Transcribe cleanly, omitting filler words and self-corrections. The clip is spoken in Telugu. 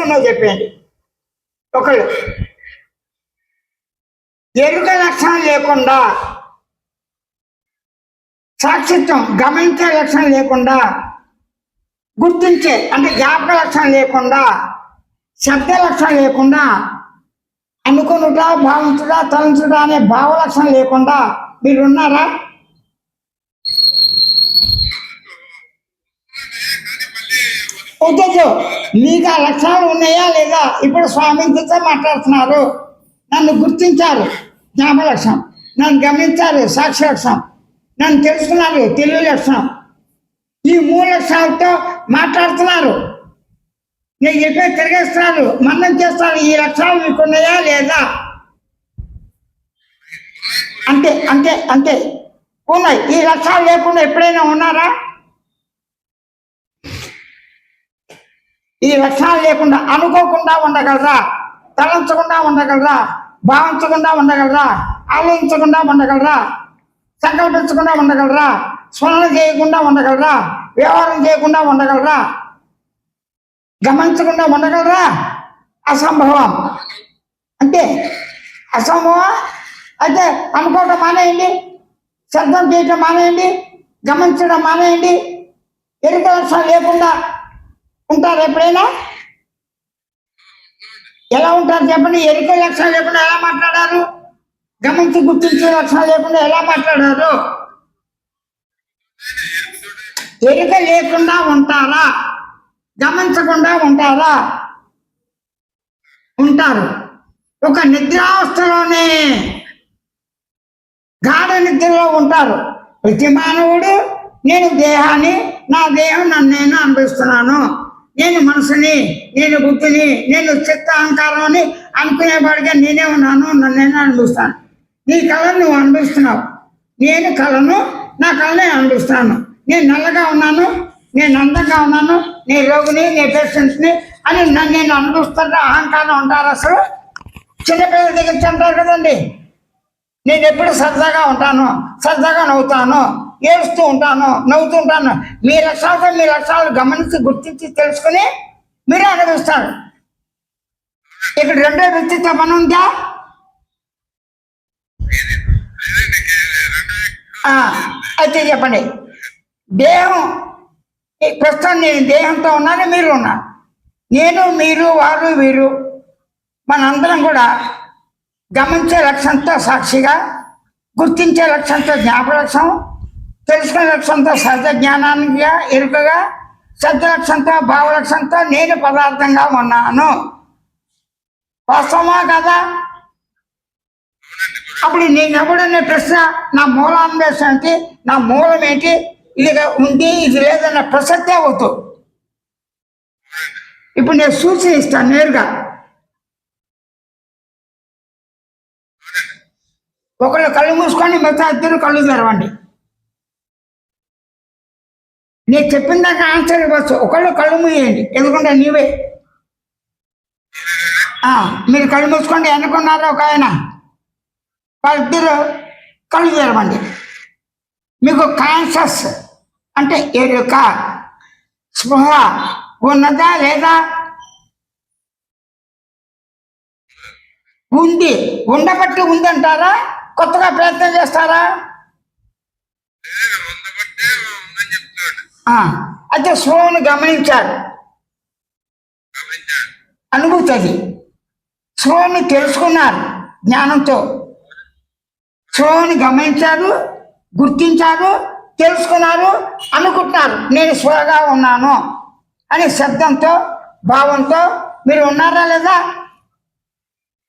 ఉన్నావు చెప్పండి. ఒకళ్ళు ఎరుక లక్షణం లేకుండా, సాక్షిత్వం గమనించే లక్షణం లేకుండా, గుర్తించే అంటే జ్ఞాపక లక్షణం లేకుండా, శబ్ద లక్షణం లేకుండా, అనుకునుట, భావించుట, తలంచుట అనే భావ లక్షణం లేకుండా మీరు ఉన్నారా? వద్దు. మీకు ఆ లక్షణాలు ఉన్నాయా లేదా? ఇప్పుడు స్వామితో మాట్లాడుతున్నారు, నన్ను గుర్తించారు జ్ఞాపక లక్షణం, నన్ను గమనించారు సాక్షి లక్షణం, నన్ను తెలుసుకున్నారు తెలివి లక్షణం. ఈ 3 లక్షణాలతో మాట్లాడుతున్నారు. నేను చెప్పే తిరిగేస్తున్నారు, మన్నం చేస్తారు. ఈ లక్షణాలు మీకు ఉన్నాయా లేదా? అంతే అంతే అంతే ఉన్నాయి. ఈ లక్షణాలు లేకుండా ఎప్పుడైనా ఉన్నారా? ఈ లక్షణాలు లేకుండా అనుకోకుండా ఉండగలరా? తలంచకుండా ఉండగలరా? భావించకుండా ఉండగలరా? ఆలోచించకుండా ఉండగలరా? సంకల్పించకుండా ఉండగలరా? స్మరణ చేయకుండా ఉండగలరా? వ్యవహారం చేయకుండా ఉండగలరా? గమనించకుండా ఉండగలరా? అసంభవం. అంటే అసంభవం. అయితే అనుకోవటం మానేయండి, శబ్దం చేయటం మానేయండి, గమనించడం మానేయండి. ఎరుక లక్షణం లేకుండా ఉంటారు ఎప్పుడైనా? ఎలా ఉంటారు చెప్పండి? ఎరుక లక్షణం లేకుండా ఎలా మాట్లాడారు? గమనించి గుర్తించే లక్షణం లేకుండా ఎలా మాట్లాడారు? ఎరుక లేకుండా ఉంటారా? గమనించకుండా ఉంటారా? ఉంటారు. ఒక నిద్రావస్థలోనే, గాఢ నిద్రలో ఉంటారు. ప్రతి మానవుడు నేను దేహాన్ని, నా దేహం నన్ను నేను అనుభవిస్తున్నాను, నేను మనసుని, నేను బుద్ధిని, నేను చిత్త అహంకారం అని అనుకునేవాడిగా నేనే ఉన్నాను, నన్ను నేను అనుభవిస్తాను. నీ కళను నువ్వు అనుభవిస్తున్నావు, నేను కళను, నా కళని అనుభవిస్తున్నాను. నేను నల్లగా ఉన్నాను, నేను అందంగా ఉన్నాను, నేను రోగిని, నేను పేషెంట్ని అని నన్ను నేను అనుభవిస్తుంటే అహంకారం ఉంటారు. అసలు చిన్నపిల్లల దగ్గర అంటారు కదండి, నేను ఎప్పుడు సరదాగా ఉంటాను, సరదాగా నవ్వుతాను, ఏడుస్తూ ఉంటాను, నవ్వుతూ ఉంటాను. మీ లక్షణాలు గమనించి గుర్తించి తెలుసుకుని మీరే అనుభవిస్తారు. ఇక్కడ రెండో వ్యక్తిత్వ పని ఉందా? అయితే చెప్పండి. దేహం ప్రస్తుతం నేను దేహంతో ఉన్నాను, మీరు ఉన్నారు. నేను, మీరు, వారు, వీరు మనందరం కూడా గమనించే లక్ష్యంతో సాక్షిగా, గుర్తించే లక్ష్యంతో జ్ఞాపక లక్ష్యం, తెలుసుకునే లక్ష్యంతో సహజ జ్ఞానానిగా ఎరుకగా, శబ్ద లక్ష్యంతో భావ లక్ష్యంతో నేను పదార్థంగా ఉన్నాను. వాస్తవమా కదా? అప్పుడు నేను ఎవడనే ప్రశ్న, నా మూలాన్వేషణ ఏంటి, నా మూలం ఏంటి, ఇది ఉంది ఇది లేదన్న ప్రసక్తే అవుతుంది. ఇప్పుడు నేను సూచన ఇస్తాను నేరుగా. ఒకళ్ళు కళ్ళు మూసుకొని మిగతా ఇద్దరు కళ్ళు తెరవండి. నేను చెప్పిన దాకా ఆన్సర్ ఇవ్వచ్చు. ఒకళ్ళు కళ్ళు మూయండి, ఎందుకంటే నీవే. మీరు కళ్ళు మూసుకోండి. ఎన్నుకున్నారో ఒక ఆయన, వాళ్ళిద్దరు కళ్ళు తెరవండి. మీకు కాన్షియస్ అంటే ఎరుక, స్పృహ ఉన్నదా లేదా? ఉంది. ఉండబట్టి ఉందంటారా? కొత్తగా ప్రయత్నం చేస్తారా? అయితే స్పృహను గమనించారు, అనుభూతి అది. స్పృహని తెలుసుకున్నారు జ్ఞానంతో. స్పృహని గమనించారు, గుర్తించారు, తెలుసుకున్నారు, అనుకుంటున్నారు నేను స్పృహగా ఉన్నాను అని శబ్దంతో, భావంతో మీరు ఉన్నారా లేదా?